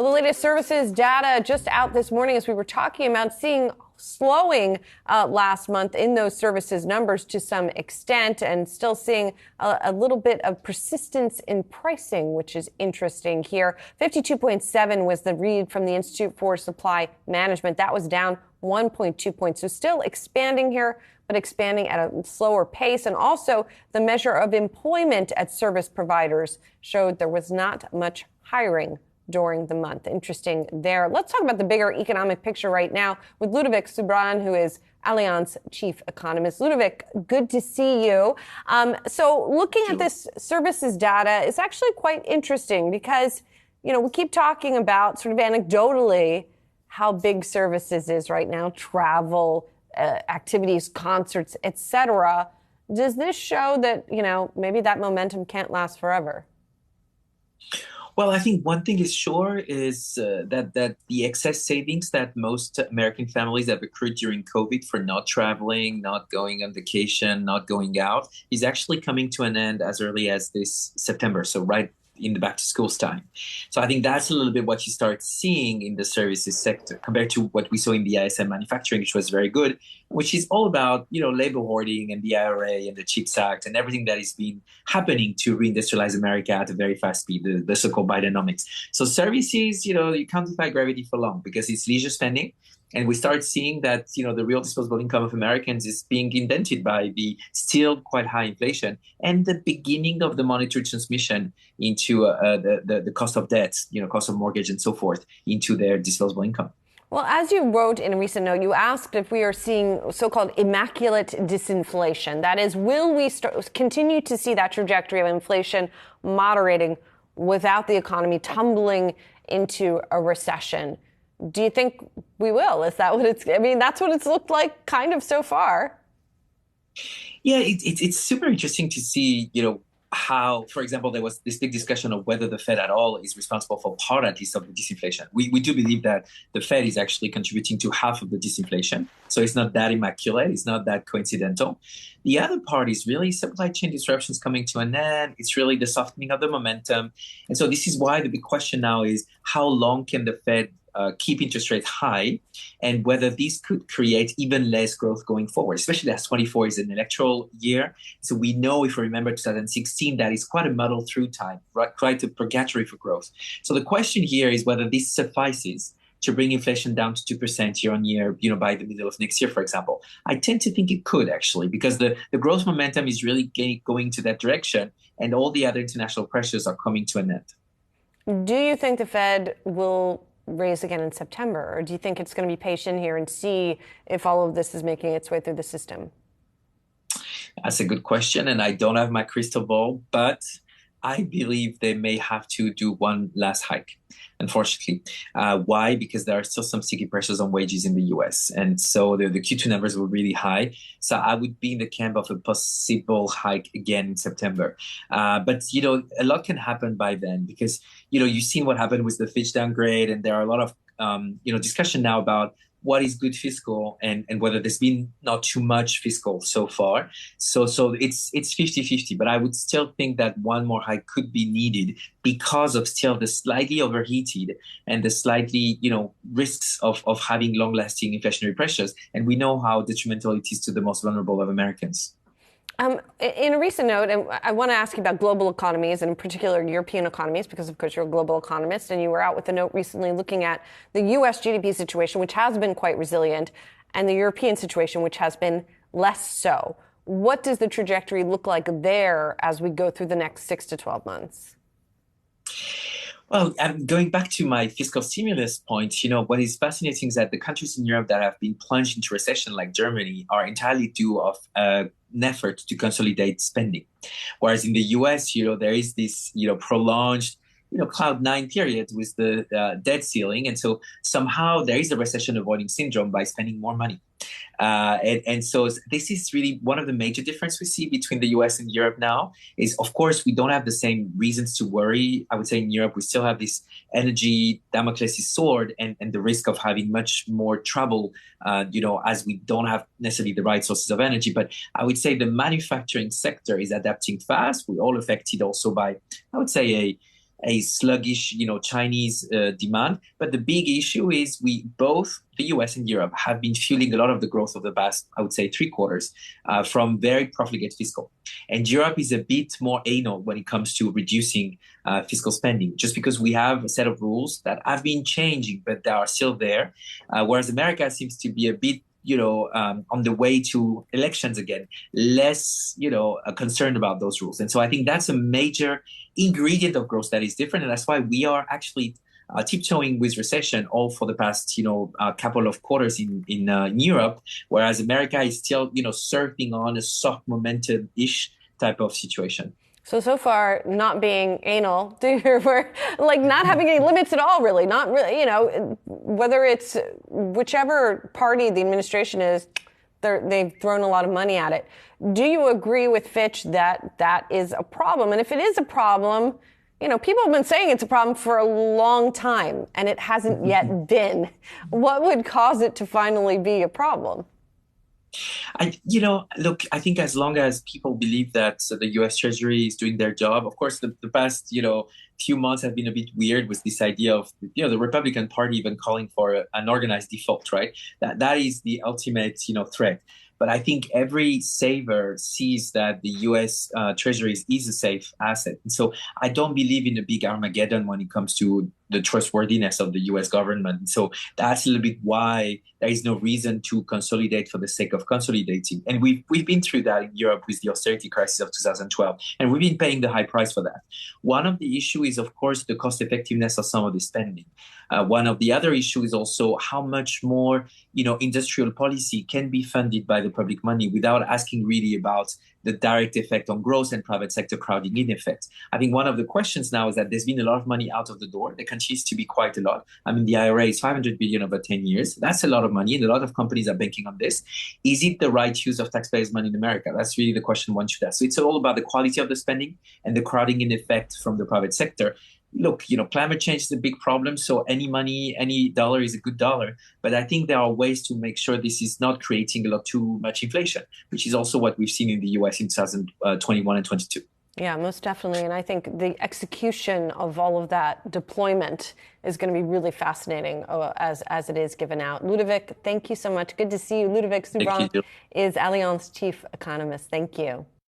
Well, the latest services data just out this morning, as we were talking about, seeing slowing last month in those services numbers to some extent, and still seeing a little bit of persistence in pricing, which is interesting here. 52.7 was the read from the Institute for Supply Management. That was down 1.2 points. So still expanding here, but expanding at a slower pace. And also the measure of employment at service providers showed there was not much hiring during the month. Interesting there. Let's talk about the bigger economic picture right now with Ludovic Subran, who is Allianz chief economist. Ludovic, good to see you. So looking at this services data is actually quite interesting because, you know, we keep talking about sort of anecdotally how big services is right now, travel, activities, concerts, etc. Does this show that, you know, maybe that momentum can't last forever? Well, I think one thing is sure is that the excess savings that most American families have accrued during COVID for not traveling, not going on vacation, not going out, is actually coming to an end as early as this September. So right in the back to schools time. So I think that's a little bit what you start seeing in the services sector compared to what we saw in the ISM manufacturing, which was very good, which is all about, you know, labor hoarding and the IRA and the CHIPS Act and everything that has been happening to reindustrialize America at a very fast speed, the so-called Bidenomics. So services, you know, you can't defy gravity for long because it's leisure spending. And we start seeing that, you know, the real disposable income of Americans is being indented by the still quite high inflation and the beginning of the monetary transmission into the cost of debt, you know, cost of mortgage and so forth into their disposable income. Well, as you wrote in a recent note, you asked if we are seeing so-called immaculate disinflation. That is, will we continue to see that trajectory of inflation moderating without the economy tumbling into a recession? Do you think we will? Is that what it's, I mean, that's what it's looked like kind of so far. Yeah, it's super interesting to see, you know, how, for example, there was this big discussion of whether the Fed at all is responsible for part, at least, of the disinflation. We do believe that the Fed is actually contributing to half of the disinflation. So it's not that immaculate. It's not that coincidental. The other part is really supply chain disruptions coming to an end. It's really the softening of the momentum. And so this is why the big question now is how long can the Fed keep interest rates high, and whether this could create even less growth going forward, especially as 24 is an electoral year. So we know, if we remember 2016, that is quite a muddle through time, right? Quite a purgatory for growth. So the question here is whether this suffices to bring inflation down to 2% year on year, you know, by the middle of next year, for example. I tend to think it could actually, because the growth momentum is really going to that direction, and all the other international pressures are coming to an end. Do you think the Fed will raise again in September, or do you think it's going to be patient here and see if all of this is making its way through the system? That's a good question, and I don't have my crystal ball, but I believe they may have to do one last hike, unfortunately. Why? Because there are still some sticky pressures on wages in the US. And so the Q2 numbers were really high. So I would be in the camp of a possible hike again in September. But, you know, a lot can happen by then because, you know, you've seen what happened with the Fitch downgrade. And there are a lot of, you know, discussion now about what is good fiscal and whether there's been not too much fiscal so far. So it's 50-50, but I would still think that one more hike could be needed because of still the slightly overheated and the slightly, you know, risks of having long-lasting inflationary pressures. And we know how detrimental it is to the most vulnerable of Americans. In a recent note, and I want to ask you about global economies, and in particular European economies, because of course you're a global economist, and you were out with a note recently looking at the U.S. GDP situation, which has been quite resilient, and the European situation, which has been less so. What does the trajectory look like there as we go through the next 6 to 12 months? Well, going back to my fiscal stimulus point, you know, what is fascinating is that the countries in Europe that have been plunged into recession, like Germany, are entirely due of an effort to consolidate spending. Whereas in the US, you know, there is this, you know, prolonged, you know, cloud nine period with the debt ceiling. And so somehow there is a recession avoiding syndrome by spending more money. And so this is really one of the major differences we see between the US and Europe now is, of course, we don't have the same reasons to worry. I would say in Europe, we still have this energy Damocles' sword and the risk of having much more trouble, you know, as we don't have necessarily the right sources of energy. But I would say the manufacturing sector is adapting fast. We're all affected also by, I would say, a sluggish, Chinese demand. But the big issue is both the US and Europe have been fueling a lot of the growth of the past, I would say, 3 quarters from very profligate fiscal. And Europe is a bit more anal when it comes to reducing fiscal spending, just because we have a set of rules that have been changing, but they are still there. Whereas America seems to be a bit on the way to elections again, less, concerned about those rules. And so I think that's a major ingredient of growth that is different. And that's why we are actually tiptoeing with recession all for the past, couple of quarters in Europe, whereas America is still, surfing on a soft momentum-ish type of situation. So far, not being anal, we're like not having any limits at all, really. Not really, whether it's whichever party the administration is, they've thrown a lot of money at it. Do you agree with Fitch that that is a problem? And if it is a problem, people have been saying it's a problem for a long time, and it hasn't yet been. What would cause it to finally be a problem? Look, I think as long as people believe that the U.S. Treasury is doing their job, of course, the past, few months have been a bit weird with this idea of, the Republican Party even calling for an organized default, right? That is the ultimate, threat. But I think every saver sees that the U.S. Treasury is a safe asset. And so I don't believe in a big Armageddon when it comes to the trustworthiness of the U.S. government. And so that's a little bit why there is no reason to consolidate for the sake of consolidating. And we've been through that in Europe with the austerity crisis of 2012, and we've been paying the high price for that. One of the issues is, of course, the cost effectiveness of some of the spending. One of the other issues is also how much more, industrial policy can be funded by the public money without asking really about the direct effect on growth and private sector crowding in effect. I think one of the questions now is that there's been a lot of money out of the door. There continues to be quite a lot. I mean, the IRA is $500 billion over 10 years. That's a lot of money, and a lot of companies are banking on this. Is it the right use of taxpayers' money in America? That's really the question one should ask. So it's all about the quality of the spending and the crowding in effect from the private sector. Look, climate change is a big problem, so any money, any dollar is a good dollar. But I think there are ways to make sure this is not creating a lot too much inflation, which is also what we've seen in the US in 2021 and 22. Yeah, most definitely. And I think the execution of all of that deployment is going to be really fascinating as it is given out. Ludovic, thank you so much. Good to see you. Ludovic Subran is Allianz chief economist. Thank you.